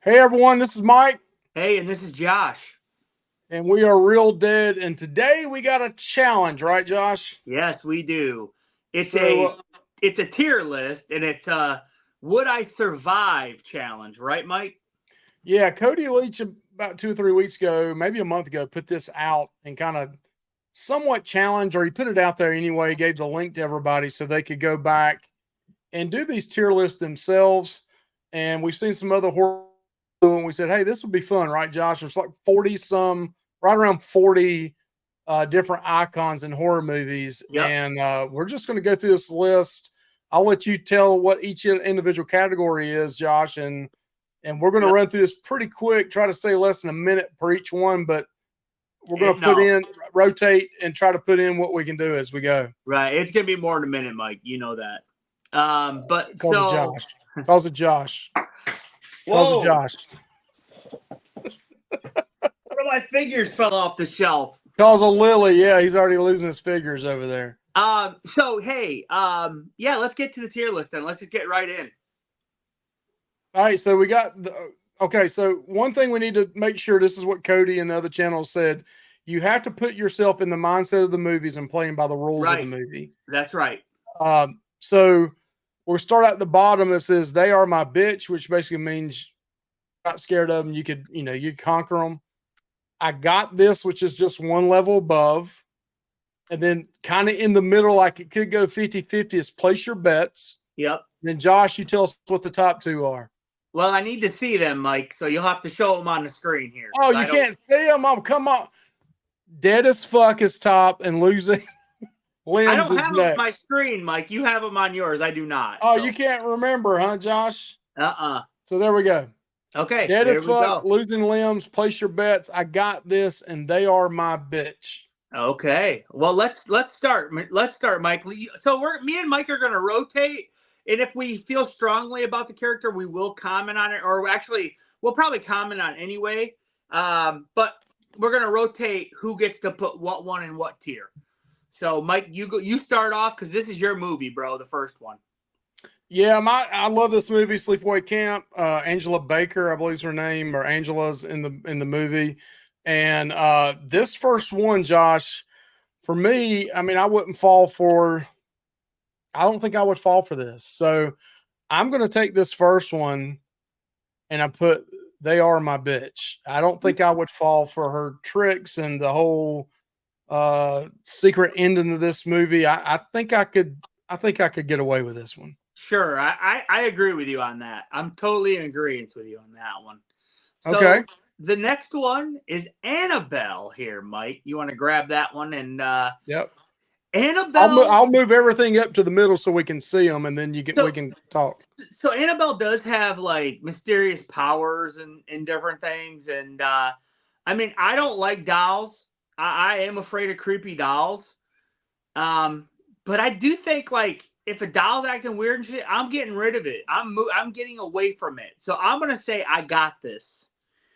Hey everyone, this is Mike, Hey, and this is Josh. and we are Real Dead. And today we got a challenge, right, Josh? Yes, we do. It's So, a it's a tier list, and it's a would I survive challenge, right, Mike? yeah, Cody Leach about 2 or 3 weeks ago, maybe a month ago, put this out and kind of somewhat challenge, or he put it out there anyway. He gave the link to everybody so they could go back and do these tier lists themselves. And we've seen some other horror, and we said, hey, this would be fun, right, Josh? There's like 40 some, right around 40 different icons in horror movies, Yep. and we're just going to go through this list. I'll let you tell what each individual category is, Josh, and we're going to Yep. run through this pretty quick. Try to stay less than a minute per each one, but we're going to put No. in, rotate, and try to put in what we can do as we go. Right. It's gonna be more than a minute, Mike. You know that. But Calls it so Josh. Calls it Josh. Calls it whoa, Josh. one of my figures fell off the shelf. Calls a Lily. Yeah, he's already losing his figures over there. So hey, yeah, let's get to the tier list then. Let's just get right in. All right, so we got okay. So one thing we need to make sure, this is what Cody and other channels said. You have to put yourself in the mindset of the movies and playing by the rules of the Right. movie. That's right. So we'll start at the bottom. It says they are my bitch, which basically means you're not scared of them. You could, you conquer them. I got this, which is just one level above. And then kind of in the middle, like it could go 50-50, is place your bets. Yep. Then Josh, you tell us what the top two are. Well, I need to see them, Mike. So you'll have to show them on the screen here. Oh, 'Cause you I don't. can't see them. Oh, come on. Dead as fuck is top, and losing I limbs don't is have them on my next. screen, Mike. You have them on yours. I do not. Oh, So. you can't remember, huh, Josh? Uh-uh. So there we go. Okay, Dead there as we fuck, go. losing limbs, place your bets. I got this, and they are my bitch. Okay. Well, let's start. Let's start, Mike. So me and Mike are going to rotate, and if we feel strongly about the character, we will comment on it, or actually, we'll probably comment on it anyway. But we're going to rotate who gets to put what one in what tier. So, Mike, you go. You start off because this is your movie, bro. The first one. Yeah, I love this movie, Sleepaway Camp. Angela Baker, I believe is her name, or Angela's in the movie. And this first one, Josh, for me, I mean, I don't think I would fall for this. So I'm going to take this first one and I put they are my bitch. I don't think I would fall for her tricks and the whole secret ending of this movie. I think I could get away with this one. Sure, I agree with you on that. I'm totally in agreement with you on that one. Okay. So the next one is Annabelle here, Mike. You want to grab that one? And Yep. Annabelle. I'll move everything up to the middle so we can see them, and then we So can talk. so Annabelle does have like mysterious powers and different things. And I mean, I don't like dolls. I am afraid of creepy dolls. Um, but I do think like if a doll's acting weird and shit, I'm getting rid of it. I'm getting away from it. So I'm gonna say I got this.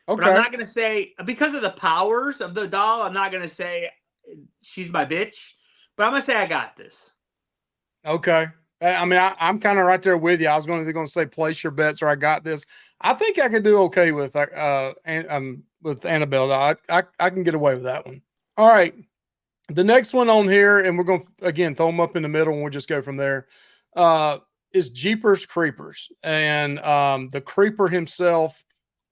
But I'm Okay. not gonna say because of the powers of the doll. I'm not gonna say she's my bitch. But I'm gonna say I got this. Okay. I mean, I'm kind of right there with you. I was going to say place your bets or I got this. I think I could do okay with with Annabelle. I can get away with that one. All right. The next one on here, and we're going to again throw them up in the middle, and we'll just go from there. Is Jeepers Creepers, and the creeper himself.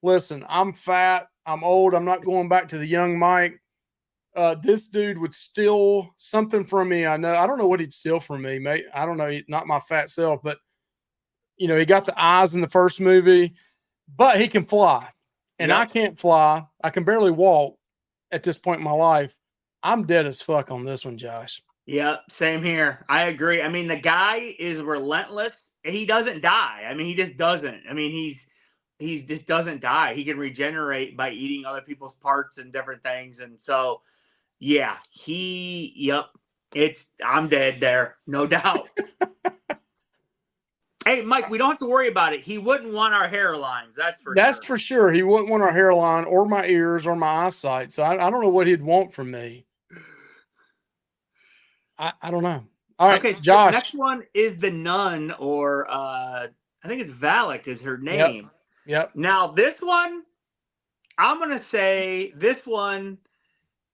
Listen, I'm fat. I'm old. I'm not going back to the young Mike. This dude would steal something from me. I don't know what he'd steal from me, mate. I don't know. Not my fat self, but he got the eyes in the first movie, but he can fly, and I Yep. can't fly. I can barely walk at this point in my life. I'm dead as fuck on this one, Josh. Yep. Same here. I agree. I mean, the guy is relentless. He doesn't die. I mean, he just doesn't. I mean, he's just doesn't die. He can regenerate by eating other people's parts and different things. And so, yeah, yep. I'm dead there, no doubt. Hey, Mike, we don't have to worry about it. He wouldn't want our hairlines. That's for That's sure. for sure. He wouldn't want our hairline or my ears or my eyesight. So I don't know what he'd want from me. I don't know. All right, Okay, so Josh. next one is the nun, or I think it's Valak is her Yep. name. Yep. Now this one, I'm gonna say this one.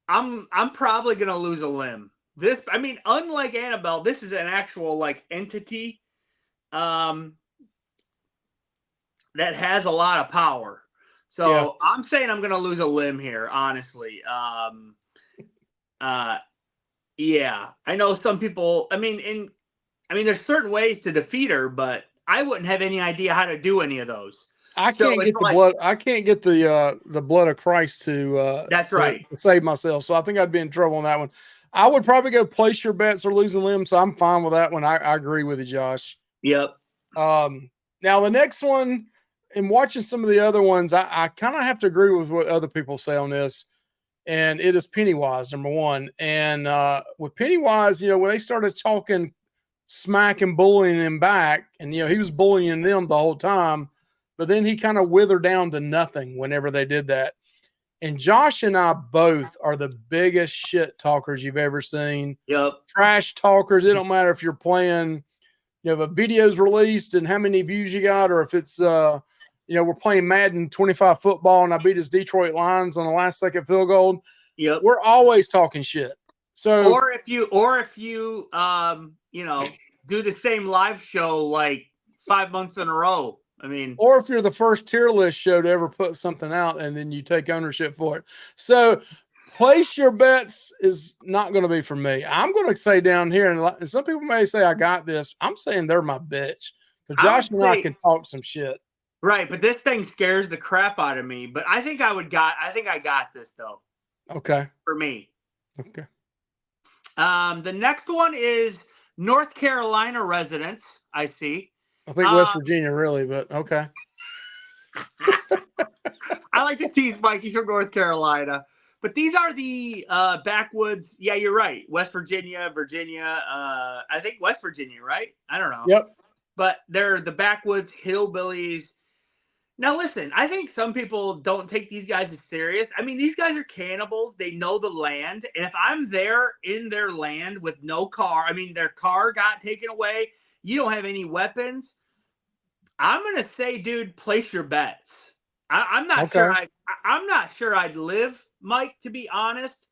I'm probably gonna lose a limb. This, I mean, unlike Annabelle, this is an actual like entity that has a lot of power. So Yeah. I'm saying I'm gonna lose a limb here, honestly. Yeah, I know some people. I mean, there's certain ways to defeat her, but I wouldn't have any idea how to do any of those. I So can't it's get the like, blood. I can't get the blood of Christ that's to right. save myself. So I think I'd be in trouble on that one. I would probably go place your bets or losing limbs. So I'm fine with that one. I agree with you, Josh. Yep. Now the next one, in watching some of the other ones, I kind of have to agree with what other people say on this. And it is Pennywise, number one. And with Pennywise, when they started talking smack and bullying him back, and he was bullying them the whole time, but then he kind of withered down to nothing whenever they did that. And Josh and I both are the biggest shit talkers you've ever seen. Yep. Trash talkers. It don't matter if you're playing, if a video's released and how many views you got, or if it's we're playing Madden 25 football and I beat his Detroit Lions on the last second field goal. Yep. We're always talking shit. So or if you do the same live show like 5 months in a row. I mean, or if you're the first tier list show to ever put something out and then you take ownership for it. So place your bets is not going to be for me. I'm going to say down here, and some people may say I got this. I'm saying they're my bitch. Because Josh and I can talk some shit. Right, but this thing scares the crap out of me. But I think I got this though. Okay. For me. Okay. The next one is North Carolina residents. I see. I think West Virginia, really, but okay. I like to tease Mike. He's from North Carolina. But these are the backwoods. Yeah, you're right. West Virginia, Virginia. I think West Virginia, right? I don't know. Yep. But they're the backwoods hillbillies. Now, listen, I think some people don't take these guys as serious. I mean, these guys are cannibals. They know the land. And if I'm there in their land with no car, I mean, their car got taken away. You don't have any weapons. I'm going to say, dude, place your bets. I'm not sure. I'm not sure I'd live, Mike, to be honest.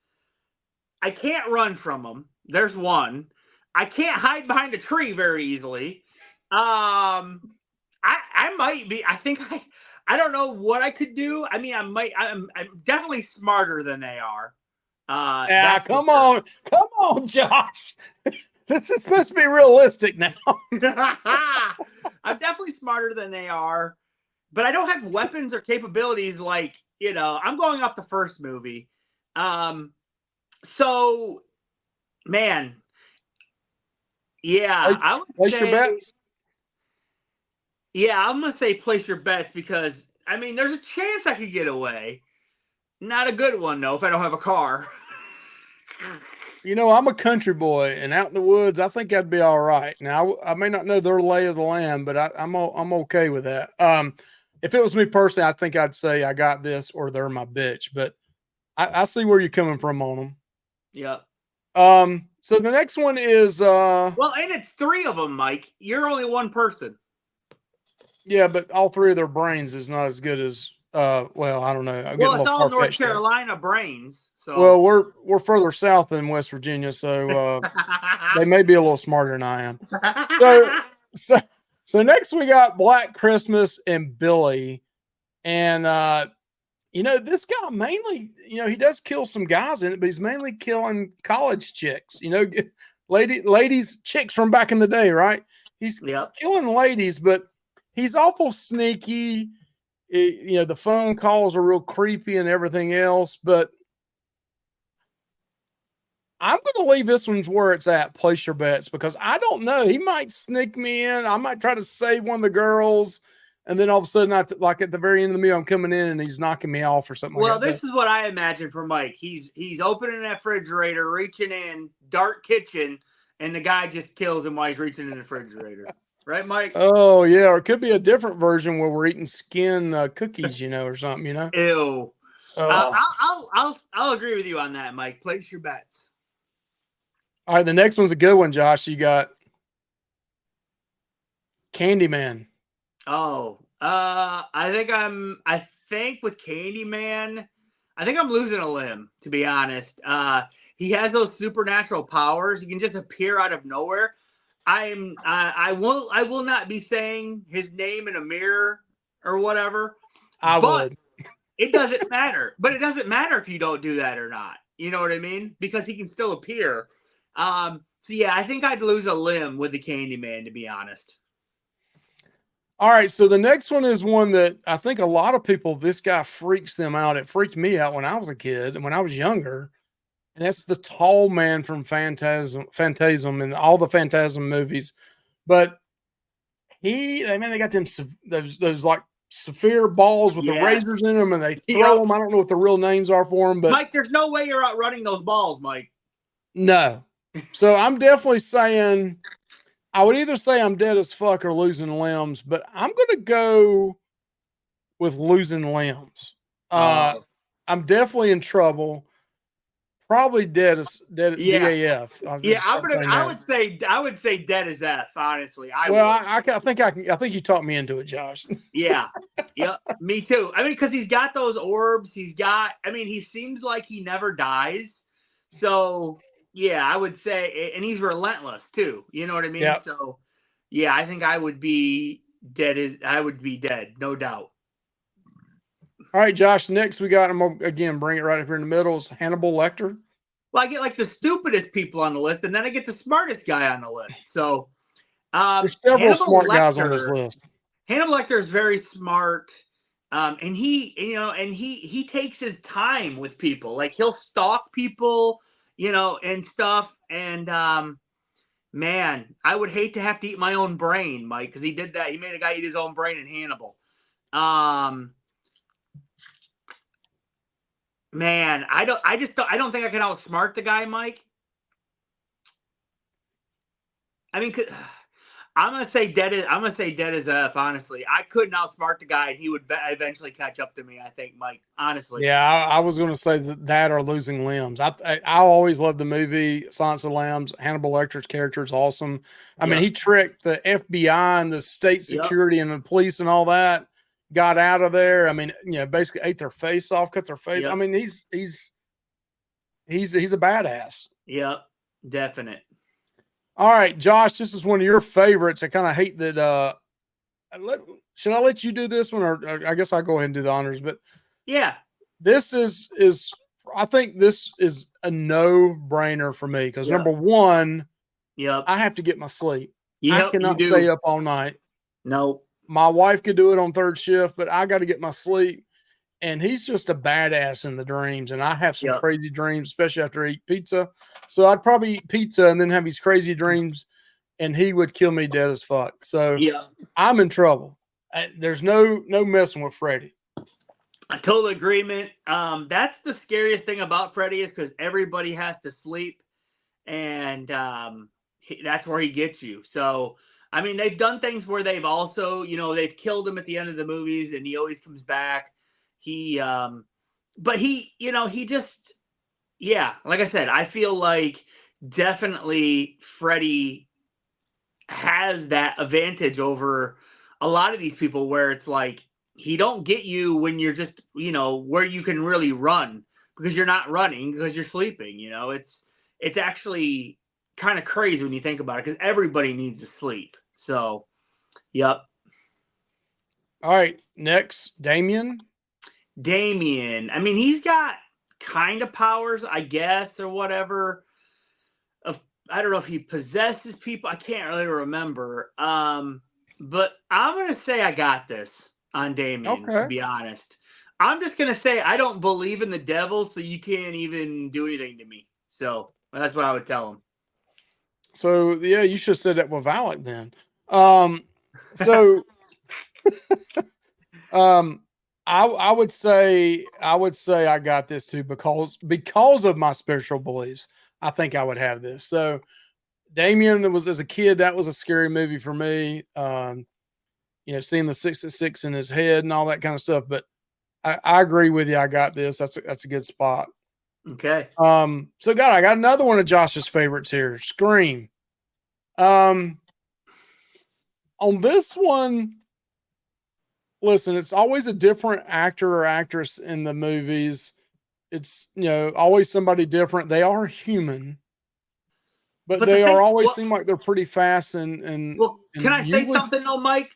I can't run from them. There's one. I can't hide behind a tree very easily. I might be. I don't know what I could do. I mean, I'm definitely smarter than they are. Yeah, come on, Josh. This is supposed to be realistic now. I'm definitely smarter than they are, but I don't have weapons or capabilities like, I'm going off the first movie. So, man, yeah, I would place say, your bets. Yeah, I'm going to say place your bets because, I mean, there's a chance I could get away. Not a good one, though, if I don't have a car. I'm a country boy, and out in the woods, I think I'd be all right. Now, I may not know their lay of the land, but I'm okay with that. If it was me personally, I think I'd say I got this or they're my bitch. But I see where you're coming from on them. Yep. So the next one is well, and it's 3 of them, Mike. You're only one person. Yeah, but all 3 of their brains is not as good as well, I don't know. Well, it's all North Carolina brains. So well, we're further south than West Virginia, so they may be a little smarter than I am. So next we got Black Christmas and Billy. And this guy mainly, he does kill some guys in it, but he's mainly killing college chicks, ladies, chicks from back in the day, right? He's killing ladies, but he's awful sneaky. The phone calls are real creepy and everything else, but I'm going to leave this one's where it's at. Place your bets, because I don't know. He might sneak me in. I might try to save one of the girls. And then all of a sudden, like at the very end of the meal, I'm coming in and he's knocking me off or something. Well, this is what I imagine for Mike. He's opening that refrigerator, reaching in, dark kitchen, and the guy just kills him while he's reaching in the refrigerator. Right, Mike? Oh, yeah. Or it could be a different version where we're eating skin cookies, or something, Ew. I'll agree with you on that, Mike. Place your bets. All right, the next one's a good one, Josh. You got Candyman. Oh, I think with Candyman, I think I'm losing a limb, to be honest. He has those supernatural powers. He can just appear out of nowhere. I will not be saying his name in a mirror or whatever, I but would. it doesn't matter. But it doesn't matter if you don't do that or not. You know what I mean? Because he can still appear. So yeah, I think I'd lose a limb with the Candyman, to be honest. All right, so the next one is one that I think a lot of people, this guy freaks them out. It freaked me out when I was a kid and when I was younger. And that's the tall man from Phantasm and all the Phantasm movies. But they got them those like sapphire balls with the Yes. razors in them, and they throw Yep. them. I don't know what the real names are for them, but Mike, there's no way you're outrunning those balls, Mike. no. So I'm definitely saying I would either say I'm dead as fuck or losing limbs, but I'm gonna go with losing limbs. I'm definitely in trouble. Probably dead as dead Yeah. DAF. Yeah, I would say dead as F, honestly. Well, I think I think you talked me into it, Josh. Yeah. Yep. Me too. I mean, because he's got those orbs. He seems like he never dies. So yeah, I would say, and he's relentless too. You know what I mean? Yeah. So yeah, I think I would be dead. I would be dead, no doubt. All right, Josh. Next, we got him again. Bring it right up here in the middle. It's Hannibal Lecter. Well, I get like the stupidest people on the list, and then I get the smartest guy on the list. So There's several Hannibal smart guys on Lecter, this list. Hannibal Lecter is very smart, and he takes his time with people. Like he'll stalk people, and stuff. And man, I would hate to have to eat my own brain, Mike, because he did that. He made a guy eat his own brain in Hannibal. Man, I don't think I can outsmart the guy, Mike. I mean, I'm gonna say dead as F. Honestly, I couldn't outsmart the guy, and he would eventually catch up to me. I think, Mike. Honestly. Yeah, I was going to say that or losing limbs. I always loved the movie Silence of the Lambs. Hannibal Lecter's character is awesome. I mean, he tricked the FBI and the state security and the police and all that. Got out of there. I mean, basically ate their face off, cut their face. I mean, he's a badass. Yep, definite. All right, Josh, this is one of your favorites. I kind of hate that. Should I let you do this one, or I guess I'll go ahead and do the honors? But yeah, this is I think this is a no-brainer for me because number one, I have to get my sleep. I cannot stay up all night. Nope. My wife could do it on third shift, but I got to get my sleep. And he's just a badass in the dreams. And I have some crazy dreams, especially after I eat pizza. So I'd probably eat pizza and then have these crazy dreams, and he would kill me dead as fuck. So I'm in trouble. There's no messing with Freddy. A total agreement. That's the scariest thing about Freddy is because everybody has to sleep, and that's where he gets you. So, I mean, they've done things where they've also, they've killed him at the end of the movies, and he always comes back. But he just, like I said, I feel like definitely Freddy has that advantage over a lot of these people where it's like, he don't get you when you're just, where you can really run because you're not running because you're sleeping, it's actually kind of crazy when you think about it because everybody needs to sleep. So, yep. All right. Next, Damien. I mean, he's got kind of powers, I guess, or whatever. I don't know if he possesses people. I can't really remember. But I'm going to say I got this on Damien, to be honest. I'm just going to say I don't believe in the devil, so you can't even do anything to me. So that's what I would tell him. So, yeah, you should have said that with Valak then. I would say I got this too because of my spiritual beliefs. I think I would have this. So Damien was, as a kid, that was a scary movie for me. Seeing the 666 in his head and all that kind of stuff. But I agree with you. I got this. That's a good spot. Okay. So I got another one of Josh's favorites here. Scream. On this one, listen, it's always a different actor or actress in the movies. It's, always somebody different. They are human, but But the they are thing, always well, seem like they're pretty fast and well, can I say usually, something though, Mike?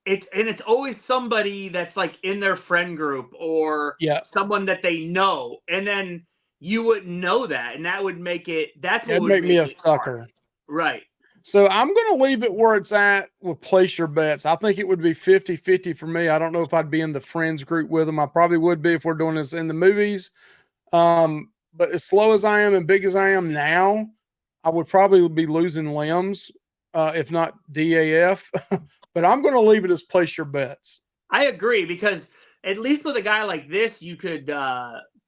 It's always somebody that's like in their friend group or yeah, someone that they know, and then you wouldn't know that, and that would make it. That's what that'd would make me make a it hard, sucker. right? So I'm going to leave it where it's at with place your bets. I think it would be 50-50 for me. I don't know if I'd be in the friends group with them. I probably would be if we're doing this in the movies. But as slow as I am and big as I am now, I would probably be losing limbs, if not DAF. But I'm going to leave it as place your bets. I agree because at least with a guy like this, you could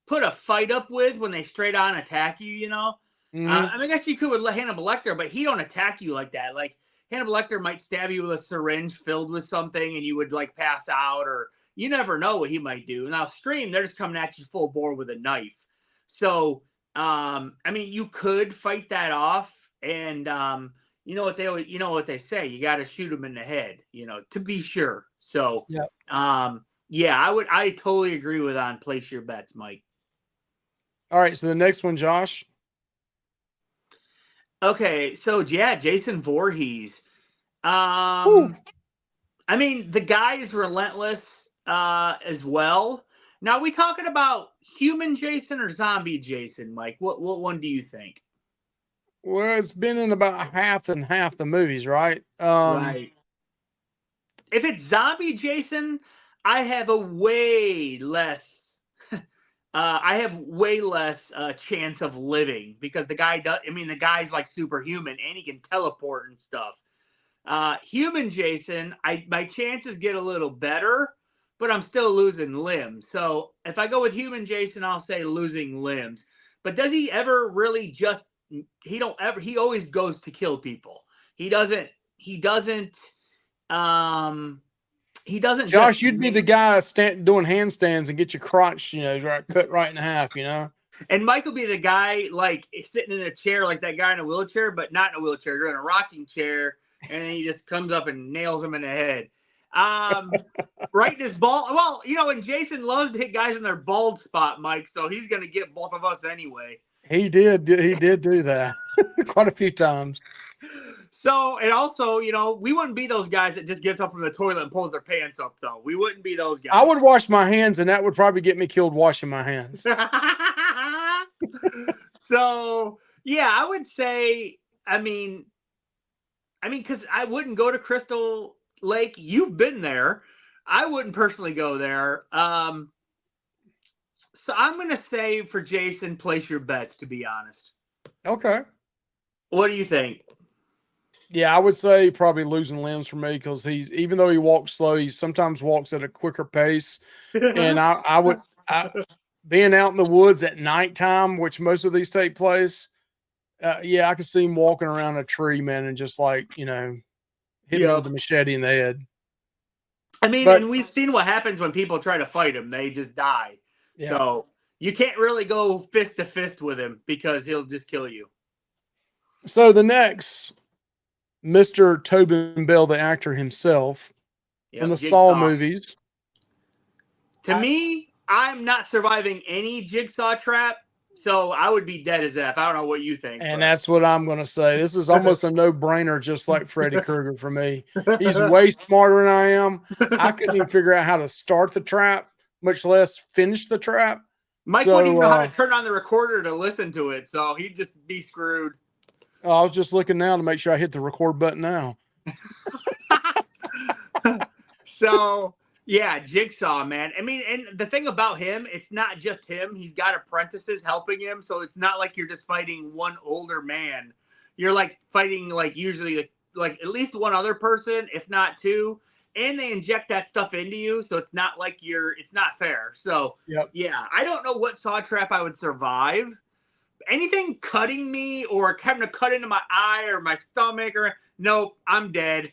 put a fight up with when they straight on attack you. Mm-hmm. I mean, I guess you could with Hannibal Lecter, but he don't attack you like that. Like Hannibal Lecter might stab you with a syringe filled with something, and you would like pass out, or you never know what he might do. Now, Stream, they're just coming at you full bore with a knife. So, I mean, you could fight that off, and you know what they say, you got to shoot him in the head, to be sure. So, Yeah. yeah, I totally agree with on place your bets, Mike. All right. So the next one, Josh. Okay, so yeah, Jason Voorhees. Whew. I mean, the guy is relentless as well. Now, are we talking about human Jason or zombie Jason, Mike? What one do you think? Well, it's been in about half and half the movies, right? Right. If it's zombie Jason, I have a way less. I have way less chance of living because the guy does. I mean, the guy's like superhuman and he can teleport and stuff. Human Jason, my chances get a little better, but I'm still losing limbs. So if I go with human Jason, I'll say losing limbs. But does he ever really just? He don't ever. He always goes to kill people. He doesn't. He doesn't. Um, he doesn't just Josh, you'd be the guy doing handstands and get your crotch, right, cut right in half. And Mike will be the guy like sitting in a chair like that guy in a wheelchair, but not in a wheelchair. You're in a rocking chair, and then he just comes up and nails him in the head. Right in his bald. Well, and Jason loves to hit guys in their bald spot, Mike. So he's gonna get both of us anyway. He did. He did do that quite a few times. So, and also, we wouldn't be those guys that just gets up from the toilet and pulls their pants up, though. We wouldn't be those guys. I would wash my hands, and that would probably get me killed washing my hands. So, yeah, I would say, because I wouldn't go to Crystal Lake. You've been there. I wouldn't personally go there. So I'm going to say for Jason, place your bets, to be honest. Okay. What do you think? Yeah, I would say probably losing limbs for me because even though he walks slow, he sometimes walks at a quicker pace. And being out in the woods at nighttime, which most of these take place, yeah, I could see him walking around a tree, man, and just like, hitting me with a machete in the head. I mean, and we've seen what happens when people try to fight him. They just die. Yeah. So you can't really go fist to fist with him because he'll just kill you. So the next, Mr. Tobin Bell, the actor himself, from the Saw movies. To me, I'm not surviving any Jigsaw trap, so I would be dead as F. I don't know what you think. And that's what I'm going to say. This is almost a no-brainer, just like Freddy Krueger for me. He's way smarter than I am. I couldn't even figure out how to start the trap, much less finish the trap. Mike wouldn't even know how to turn on the recorder to listen to it, so he'd just be screwed. I was just looking now to make sure I hit the record button now. So, yeah, Jigsaw, man. I mean, and the thing about him, it's not just him. He's got apprentices helping him, so it's not like you're just fighting one older man. You're like fighting like usually like at least one other person, if not two. And they inject that stuff into you, so it's not like it's not fair. So, yeah, I don't know what saw trap I would survive. Anything cutting me or having to cut into my eye or my stomach nope, I'm dead.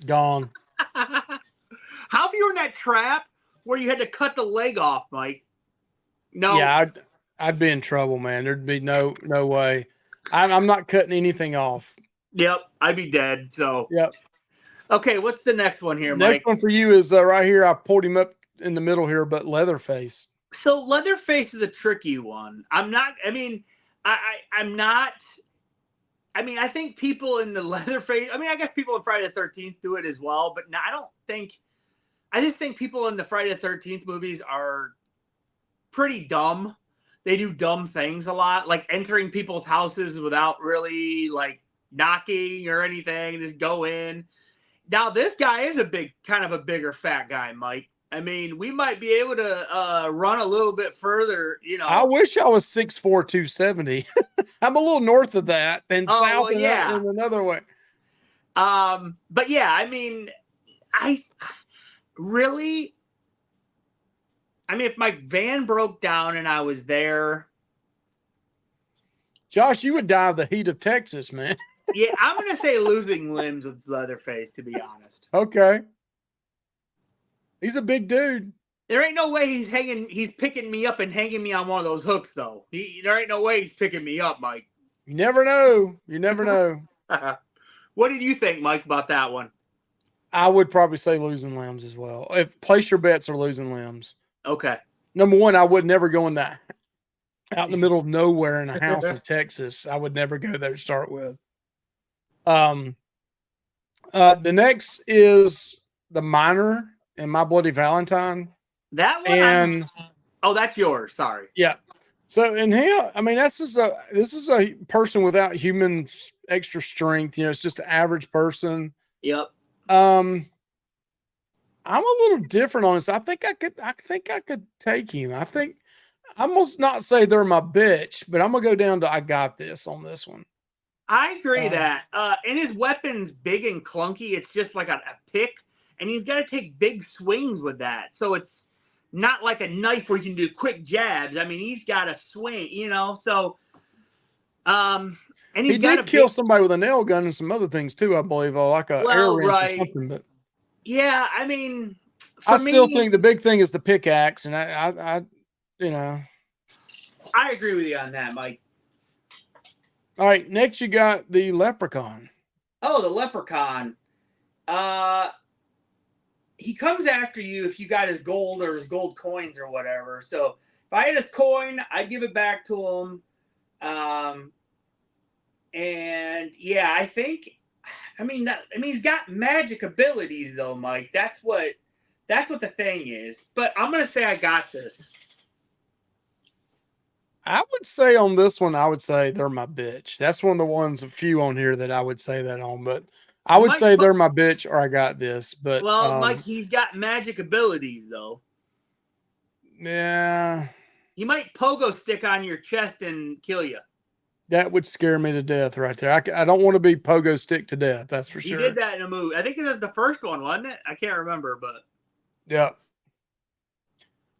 Gone. How if you were in that trap where you had to cut the leg off, Mike? No. Yeah, I'd be in trouble, man. There'd be no way. I'm not cutting anything off. Yep, I'd be dead. So. Yep. Okay, what's the next one here, Next Mike? one for you is right here. I pulled him up in the middle here, but Leatherface. So Leatherface is a tricky one. I'm not. I mean, I'm not. I mean, I think people in the Leatherface. I mean, I guess people in Friday the 13th do it as well, but no, I don't think. I just think people in the Friday the 13th movies are pretty dumb. They do dumb things a lot, like entering people's houses without really like knocking or anything. Just go in. Now this guy is a kind of a bigger fat guy, Mike. I mean, we might be able to run a little bit further. I wish I was 6'4", 270. I'm a little north of that and Oh south well, in yeah. another way. But yeah, I mean, I really. I mean, if my van broke down and I was there, Josh, you would die of the heat of Texas, man. yeah, I'm gonna say losing limbs with Leatherface. To be honest, Okay, he's a big dude. there ain't no way he's picking me up and hanging me on one of those hooks, though. There ain't no way he's picking me up, Mike. You never know. You never know. What did you think, Mike, about that one? I would probably say losing limbs as well. If place your bets are losing limbs. Okay. Number one, I would never go in that out in the middle of nowhere in a house in Texas. I would never go there to start with. The next is The Miner and My Bloody Valentine. That one. And oh, that's yours. Sorry. yeah. So in him, I mean, this is a person without human extra strength. You know, it's just an average person. Yep. I'm a little different on this. I think I could take him. I'm gonna not say they're my bitch, but I'm gonna go down to I got this on this one. I agree that. And his weapon's big and clunky. It's just like a pick, and he's got to take big swings with that. So it's not like a knife where you can do quick jabs. I mean, he's got to swing, you know. So, and he did kill somebody with a nail gun and some other things too, I believe, like a air wrench or something. But yeah, I mean, I still think the big thing is the pickaxe, and I you know, I agree with you on that, Mike. All right, next you got the Leprechaun. Oh, the Leprechaun. He comes after you if you got his gold or his gold coins or whatever. So if I had his coin, I'd give it back to him. And yeah, I mean, he's got magic abilities though, Mike. That's what the thing is. But I'm gonna say I got this. I would say on this one, I would say they're my bitch. That's one of the ones, a few on here that I would say that on, but I would say they're my bitch or I got this. But well, Mike, he's got magic abilities though. Yeah. He might pogo stick on your chest and kill you. That would scare me to death right there. I don't want to be pogo stick to death. That's for sure. He did that in a movie. I think it was the first one, wasn't it? I can't remember, but yeah.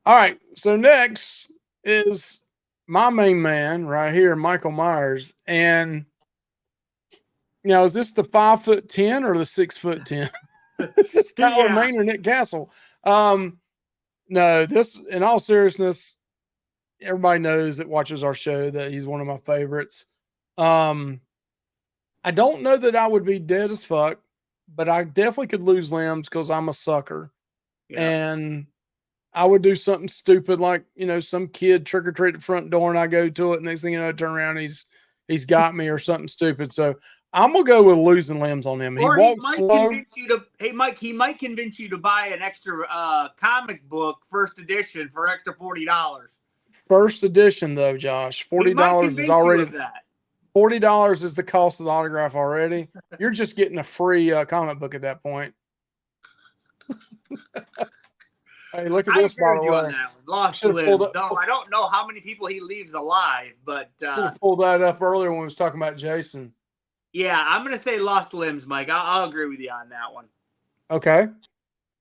All right. So next is my main man right here, Michael Myers. And now, is this the 5'10" or the 6'10"? This is Tyler Main or Nick Castle. No, this, in all seriousness, everybody knows that watches our show that he's one of my favorites. I don't know that I would be dead as fuck, but I definitely could lose limbs because I'm a sucker. Yeah. And I would do something stupid like, you know, some kid trick or treat at the front door and I go to it. And next thing you know, I turn around, he's got me or something stupid. So I'm going to go with losing limbs on him. Or he might convince you to, hey, Mike, he might convince you to buy an extra comic book, first edition, for extra $40. First edition, though, Josh. $40 is already that. $40 is the cost of the autograph already. You're just getting a free comic book at that point. Hey, look at this, by the way. On that one. Lost limbs. No, I don't know how many people he leaves alive, but should have pulled that up earlier when we was talking about Jason. Yeah, I'm gonna say lost limbs, Mike. I'll agree with you on that one. Okay.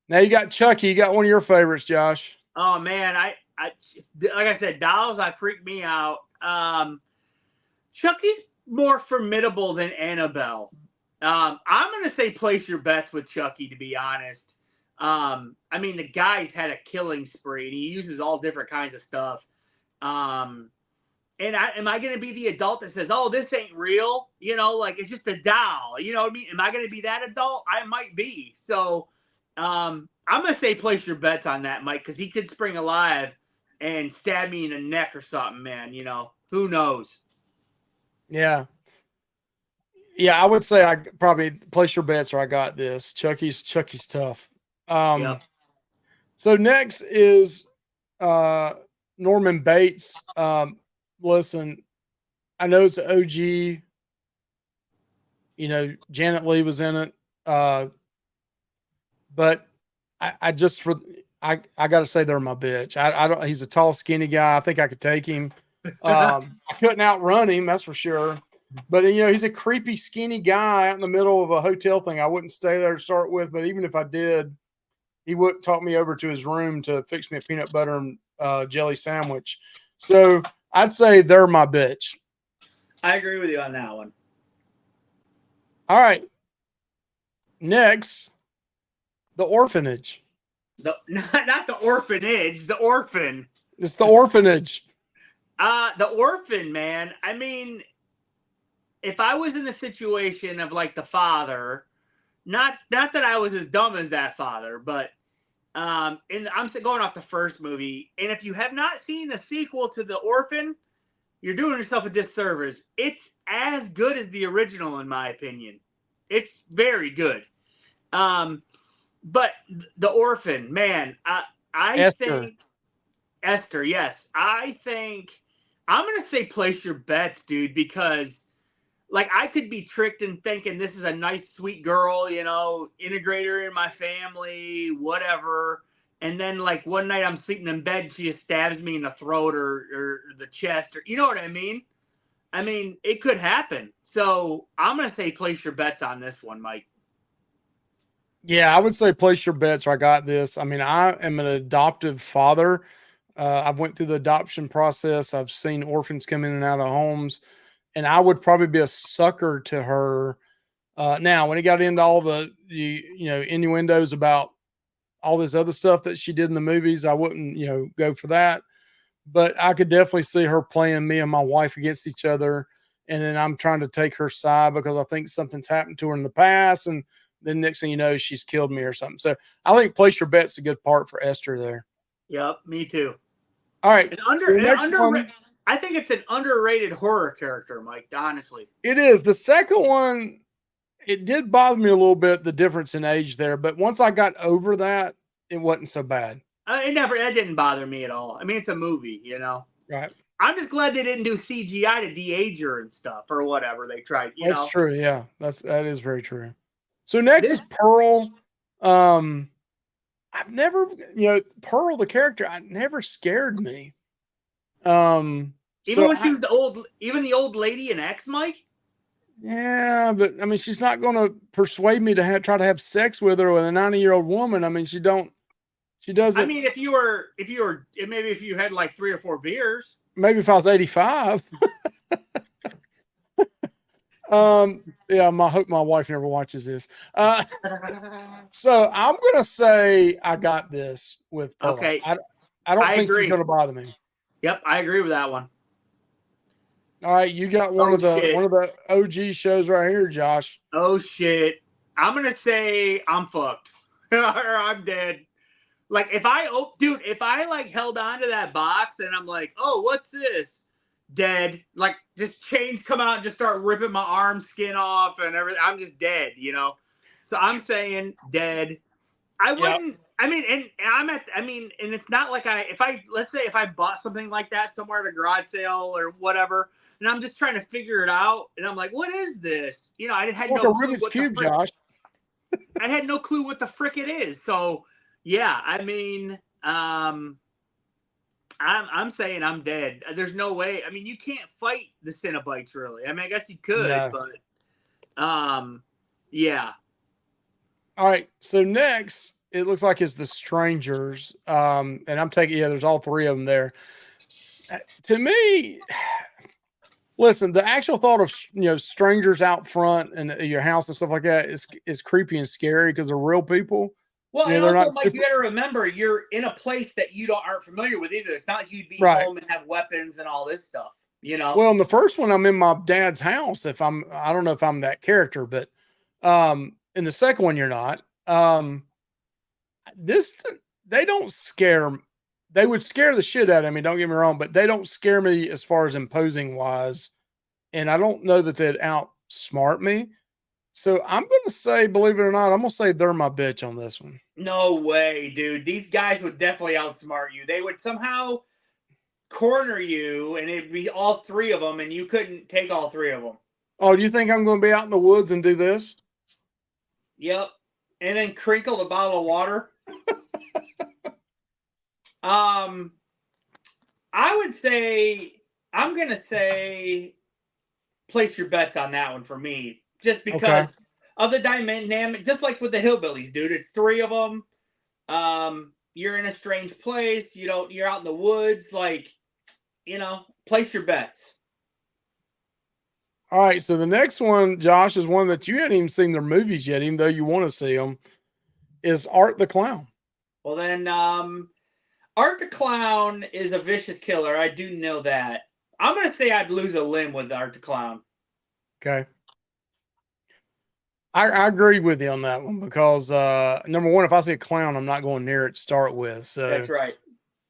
Now you got Chucky. You got one of your favorites, Josh. Oh man, I like I said, dolls freak me out. Chucky's more formidable than Annabelle. I'm gonna say place your bets with Chucky, to be honest. I mean, the guy's had a killing spree and he uses all different kinds of stuff. And And am I going to be the adult that says, "Oh, this ain't real"? You know, like it's just a doll. You know what I mean? Am I going to be that adult? I might be. So, I'm going to say place your bets on that, Mike, because he could spring alive and stab me in the neck or something, man. You know, who knows? Yeah. Yeah, I would say I probably place your bets or I got this. Chucky's tough. Yep. So next is Norman Bates. Listen, I know it's an OG. You know, Janet Leigh was in it. But I just for I gotta say they're my bitch. I don't he's a tall, skinny guy. I think I could take him. I couldn't outrun him, that's for sure. But you know, he's a creepy, skinny guy out in the middle of a hotel thing. I wouldn't stay there to start with, but even if I did, he would talk me over to his room to fix me a peanut butter and jelly sandwich. So I'd say they're my bitch. I agree with you on that one. All right. Next, the orphanage. Not the orphanage, the orphan. It's the orphanage. The orphan, man. I mean, if I was in the situation of like the father, not that I was as dumb as that father, but I'm going off the first movie, and if you have not seen the sequel to The Orphan, you're doing yourself a disservice. It's as good as the original, in my opinion. It's very good. But The Orphan, man, I think Esther, yes. I think I'm gonna say place your bets, dude, because like I could be tricked in thinking this is a nice, sweet girl, you know, integrate her in my family, whatever. And then like one night I'm sleeping in bed, and she just stabs me in the throat or the chest, or you know what I mean? I mean, it could happen. So I'm gonna say place your bets on this one, Mike. Yeah, I would say place your bets or I got this. I mean, I am an adoptive father. I've went through the adoption process. I've seen orphans come in and out of homes, and I would probably be a sucker to her. Now, when it got into all you know innuendos about all this other stuff that she did in the movies, I wouldn't go for that. But I could definitely see her playing me and my wife against each other, and then I'm trying to take her side because I think something's happened to her in the past, and then next thing you know, she's killed me or something. So I think place your bet's a good part for Esther there. Yep, me too. All right. So the next one, I think it's an underrated horror character, Mike, honestly. it is. The second one, it did bother me a little bit, the difference in age there. But once I got over that, it wasn't so bad. That didn't bother me at all. I mean, it's a movie, you know? Right. I'm just glad they didn't do CGI to de-age her and stuff or whatever they tried, you know? That's true. Yeah. That is very true. So next is Pearl. I've never, Pearl, the character, never scared me. Even when she was even the old lady in X, Mike? Yeah, but I mean, she's not going to persuade me to try to have sex with her with a 90-year-old woman. I mean, she doesn't. I mean, if you had like 3 or 4 beers. Maybe if I was 85. Yeah, I hope my wife never watches this. So I'm gonna say I got this with Pearl. Okay. I don't think she's gonna bother me. Yep, I agree with that one. All right, you got one of the OG shows right here, Josh. Oh shit. I'm gonna say I'm fucked. Or I'm dead. Like if I like held on to that box and I'm like, oh, what's this? Dead. Like just chains come out and just start ripping my arm skin off and everything. I'm just dead, you know? So I'm saying dead. I wouldn't, I mean, and it's not like let's say if I bought something like that somewhere at a garage sale or whatever, and I'm just trying to figure it out, and I'm like, what is this? You know, I had no clue what cube, Josh. I had no clue what the frick it is. So yeah, I mean, I'm saying I'm dead. There's no way. I mean, you can't fight the Cenobites, really. I mean, I guess you could, but yeah. All right. So next, it looks like it's the Strangers, and I'm taking there's all 3 of them there. To me, listen, the actual thought of strangers out front and your house and stuff like that is creepy and scary because they're real people. Well, and also, Mike, you got to remember, you're in a place that you aren't familiar with either. It's not like you'd be home and have weapons and all this stuff. You know. Well, in the first one, I'm in my dad's house. I don't know if I'm that character, but in the second one, you're not. This they don't scare. They would scare the shit out of me. Don't get me wrong, but they don't scare me as far as imposing wise, and I don't know that they'd outsmart me. So I'm going to say, believe it or not, I'm going to say they're my bitch on this one. No way, dude. These guys would definitely outsmart you. They would somehow corner you, and it'd be all three of them, and you couldn't take all three of them. Oh, do you think I'm going to be out in the woods and do this? Yep. And then crinkle the bottle of water. I would say, I'm going to say, place your bets on that one for me. Just because of the dynamic, just like with the hillbillies, dude. It's three of them. You're in a strange place. You're out in the woods. Like, place your bets. All right. So the next one, Josh, is one that you hadn't even seen their movies yet, even though you want to see them, is Art the Clown. Well, then, Art the Clown is a vicious killer. I do know that. I'm going to say I'd lose a limb with Art the Clown. Okay. I agree with you on that one because number one, if I see a clown, I'm not going near it to start with. So That's right.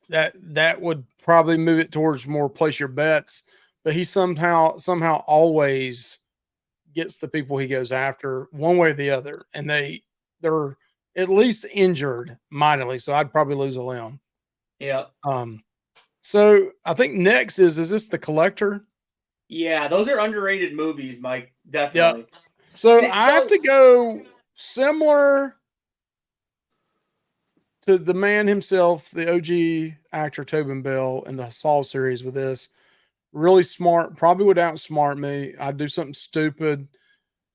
That would probably move it towards more place your bets. But he somehow always gets the people he goes after one way or the other, and they're at least injured mightily. So I'd probably lose a limb. Yeah. So I think next is this The Collector? Yeah, those are underrated movies, Mike. Definitely. Yep. So I have to go similar to the man himself, the OG actor Tobin Bell in the Saw series with this. Really smart, probably would outsmart me. I'd do something stupid.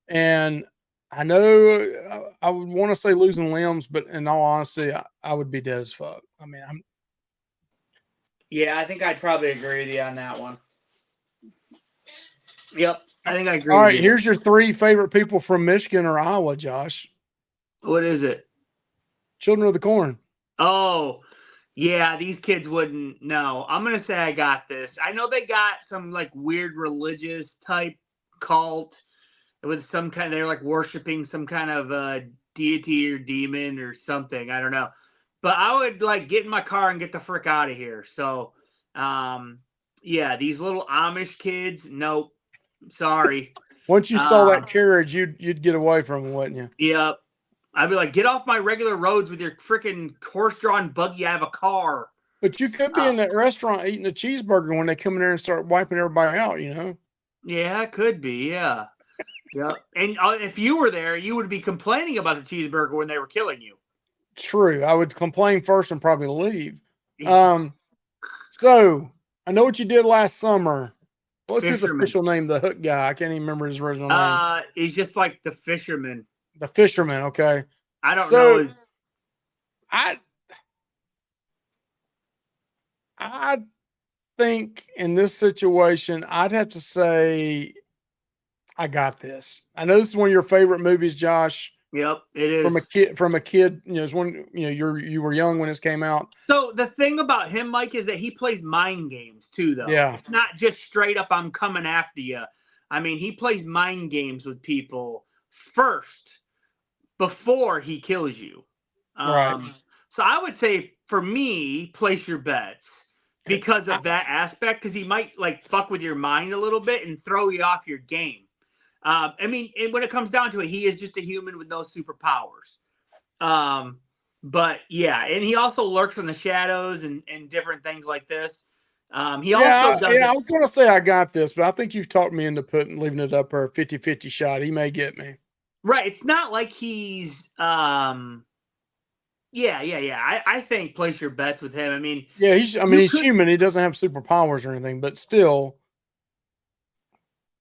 And I know I would want to say losing limbs, but in all honesty, I would be dead as fuck. I mean, Yeah, I think I'd probably agree with you on that one. Yep, I think I agree. All right, here's your three favorite people from Michigan or Iowa, Josh. What is it? Children of the Corn. Oh, yeah, these kids wouldn't know. I'm going to say I got this. I know they got some like weird religious type cult with some kind of, they're like worshiping some kind of deity or demon or something. I don't know. But I would like get in my car and get the frick out of here. So, yeah, these little Amish kids, nope. Sorry. Once you saw that carriage, you'd get away from them, wouldn't you? Yep. I'd be like, get off my regular roads with your freaking horse-drawn buggy. I have a car. But you could be in that restaurant eating a cheeseburger when they come in there and start wiping everybody out, you know? Yeah, it could be. Yeah. Yeah. And if you were there, you would be complaining about the cheeseburger when they were killing you. True. I would complain first and probably leave. So I know what you did last summer. What's his official name? The hook guy. I can't even remember his original name. He's just like the fisherman. The fisherman. Okay. I don't know. I think in this situation, I'd have to say I got this. I know this is one of your favorite movies, Josh. Yep, it is. From a kid, it's when you were young when this came out. So the thing about him, Mike, is that he plays mind games too, though. Yeah. It's not just straight up I'm coming after you. I mean, he plays mind games with people first before he kills you. Right. So I would say for me, place your bets because of that aspect, because he might like fuck with your mind a little bit and throw you off your game. I mean, and when it comes down to it, he is just a human with no superpowers. But yeah, and he also lurks in the shadows and different things like this. He also does. Yeah, I was going to say I got this, but I think you've talked me into leaving it up for a 50-50 shot. He may get me. Right. It's not like he's yeah. I think place your bets with him. I mean, yeah, he's human. He doesn't have superpowers or anything, but still,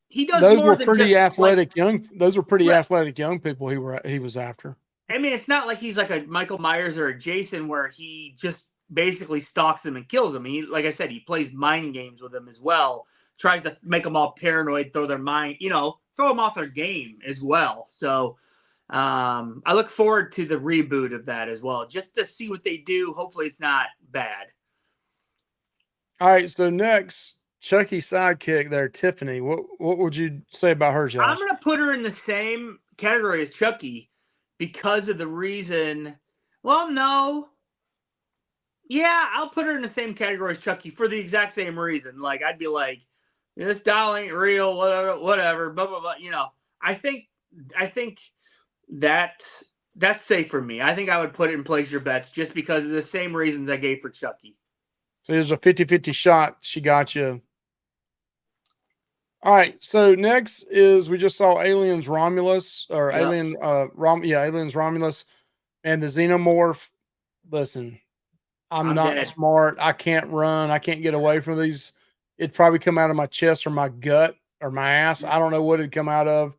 he does. Those more were than pretty just, athletic like, young. Those were pretty athletic young people he was after. I mean, it's not like he's like a Michael Myers or a Jason where he just basically stalks them and kills them. He, like I said, he plays mind games with them as well. Tries to make them all paranoid, throw their mind, throw them off their game as well. So I look forward to the reboot of that as well, just to see what they do. Hopefully it's not bad. All right. So next, Chucky's sidekick there, Tiffany. What would you say about her, Josh? I'm gonna put her in the same category as Chucky because of the reason. Well, no. Yeah, I'll put her in the same category as Chucky for the exact same reason. Like, I'd be like, this doll ain't real, whatever, blah blah blah. You know, I think that that's safe for me. I think I would put it in Place Your Bets just because of the same reasons I gave for Chucky. So there's a 50-50 shot. She got you. All right. So next is we just saw Aliens Romulus or Yep. Aliens Romulus and the Xenomorph. Listen, I'm not dead. smart. I can't run. I can't get away from these. It'd probably come out of my chest or my gut or my ass. I don't know what it'd come out of.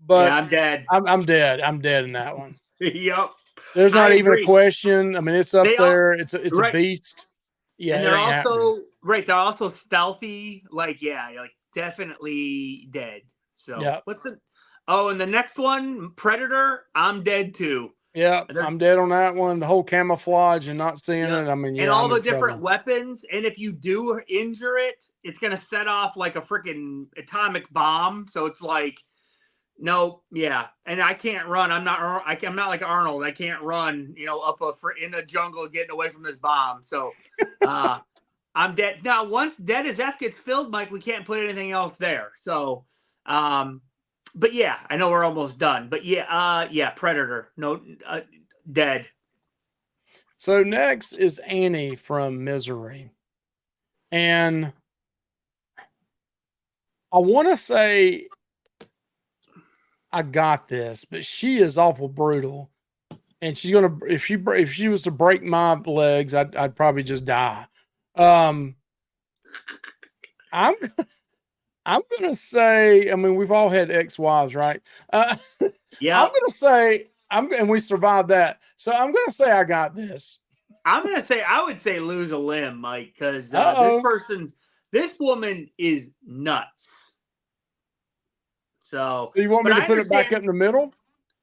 But yeah, I'm dead. I'm dead. I'm dead in that one. Yep. There's not I even agree. a question. I mean, it's up They all- there. It's a right. beast. Yeah, and it they're ain't also happening. right. They're also stealthy. Like, yeah, like definitely dead. So Yeah. what's the? Oh, and the next one, Predator. I'm dead too. Yeah, There's- I'm dead on that one. The whole camouflage and not seeing Yeah. it. I mean, yeah, and all I'm the in different trouble. weapons. And if you do injure it, it's gonna set off like a freaking atomic bomb. So it's like, no, yeah. And I can't run. I'm not like Arnold. I can't run. You know, in the jungle, getting away from this bomb. So, I'm dead. Now, once Dead as F gets filled, Mike, we can't put anything else there. So, but yeah, I know we're almost done. But yeah, Predator. No, dead. So next is Annie from Misery. And I want to say I got this, but she is awful brutal. And she's gonna if she was to break my legs, I'd probably just die. I'm I'm gonna say, I mean, we've all had ex-wives, right? Yeah. I'm gonna say and we survived that. So I'm gonna say I got this. I would say lose a limb, Mike, because this woman is nuts. So you want me but to I put it back up understand. in the middle?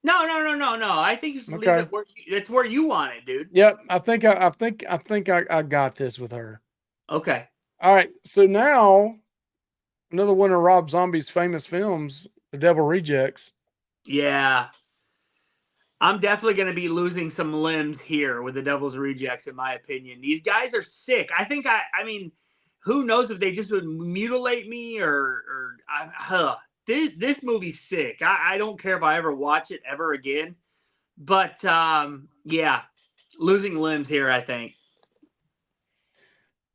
No. I think you should leave Okay. it where it's where you want it, dude. Yep. I think I got this with her. Okay. All right. So now another one of Rob Zombie's famous films, The Devil Rejects. Yeah. I'm definitely going to be losing some limbs here with the Devil's Rejects, in my opinion. These guys are sick. I mean, who knows if they just would mutilate me this movie's sick. I don't care if I ever watch it ever again. But yeah, losing limbs here, I think.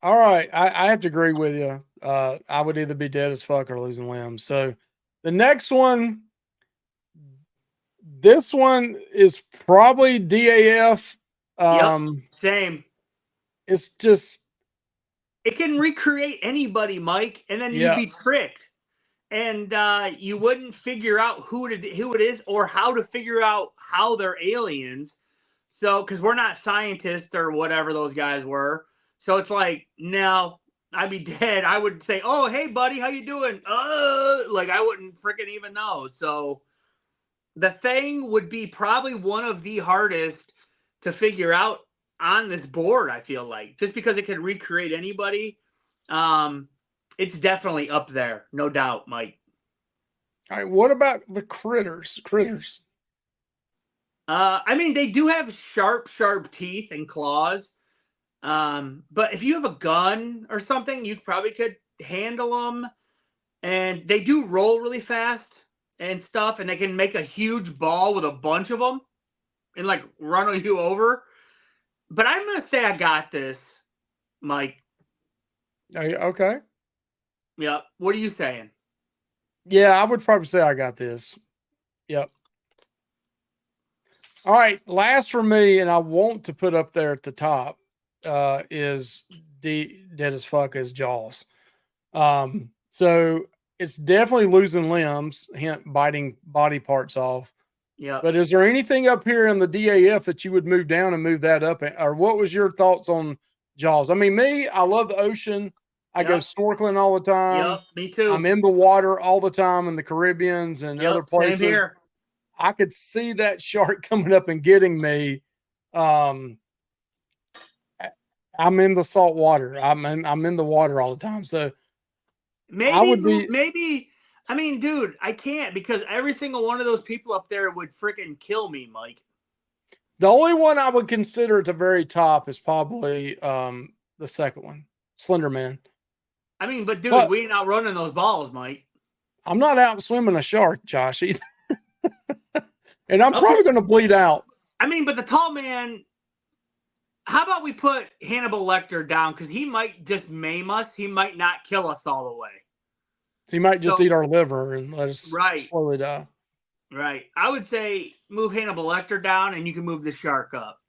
All right. I have to agree with you. I would either be dead as fuck or losing limbs. So the next one, this one is probably DAF. Same. It's just It can recreate anybody, Mike, and then you'd be tricked. And you wouldn't figure out who it is or how to figure out how they're aliens. So, because we're not scientists or whatever those guys were. So it's like, no, I'd be dead. I would say, oh, hey, buddy, how you doing? Like I wouldn't freaking even know. So the thing would be probably one of the hardest to figure out on this board, I feel like, just because it can recreate anybody. It's definitely up there, no doubt, Mike. all right. What about the critters? I mean, they do have sharp teeth and claws. But if you have a gun or something, you probably could handle them. And they do roll really fast and stuff, and they can make a huge ball with a bunch of them and like run you over. But I'm gonna say I got this, Mike. Okay. Yeah. What are you saying? Yeah, I would probably say I got this. Yep. All right. Last for me, and I want to put up there at the top, is dead as fuck as Jaws. So it's definitely losing limbs, hint biting body parts off. Yeah. But is there anything up here in the DAF that you would move down and move that up? Or what was your thoughts on Jaws? I mean, I love the ocean. I go snorkeling all the time. Yep, me too. I'm in the water all the time in the Caribbeans and other places. Same here. I could see that shark coming up and getting me. I'm in the salt water. I'm in the water all the time. So I Maybe, would be maybe. I mean, dude, I can't because every single one of those people up there would freaking kill me, Mike. the only one I would consider at the very top is probably the second one, Slender Man. I mean, but dude, But we ain't outrunning those balls, Mike. I'm not out swimming a shark, Josh, either. And I'm Okay. probably going to bleed out. I mean, but the tall man. How about we put Hannibal Lecter down because he might just maim us. He might not kill us all the way. So he might just So- eat our liver and let us Right. slowly die. Right. I would say move Hannibal Lecter down and you can move the shark up.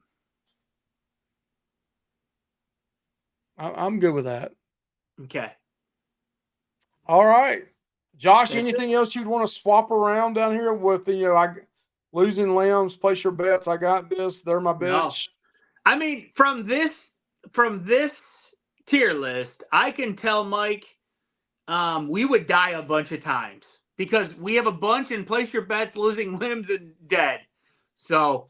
I'm good with that. Okay. All right. Josh, That's anything else you'd want to swap around down here with, I losing limbs, place your bets. I got this. They're my No. bets. I mean, from this tier list, I can tell Mike we would die a bunch of times because we have a bunch in place your bets, losing limbs, and dead. So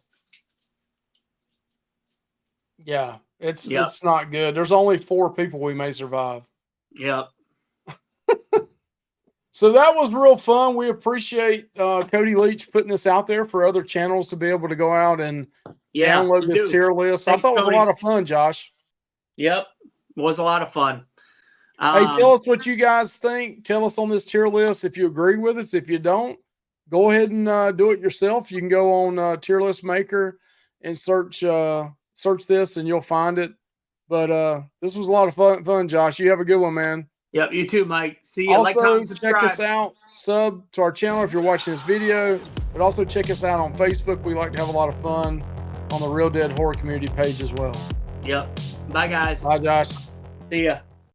Yeah, it's not good. There's only 4 people we may survive. Yep. So that was real fun. We appreciate Cody Leach putting this out there for other channels to be able to go out and download this tier list. Thanks, I thought it was Cody. a lot of fun, Josh. Yep. It was a lot of fun. Hey, tell us what you guys think. Tell us on this tier list if you agree with us. If you don't, go ahead and do it yourself. You can go on Tier List Maker and search this, and you'll find it. But this was a lot of fun, Josh. You have a good one, man. Yep, you too, Mike. See you. Also, Like, comment, check subscribe. us out. Sub to our channel if you're watching this video. But also check us out on Facebook. We like to have a lot of fun on the Real Dead Horror Community page as well. Yep. Bye, guys. Bye, Josh. See ya.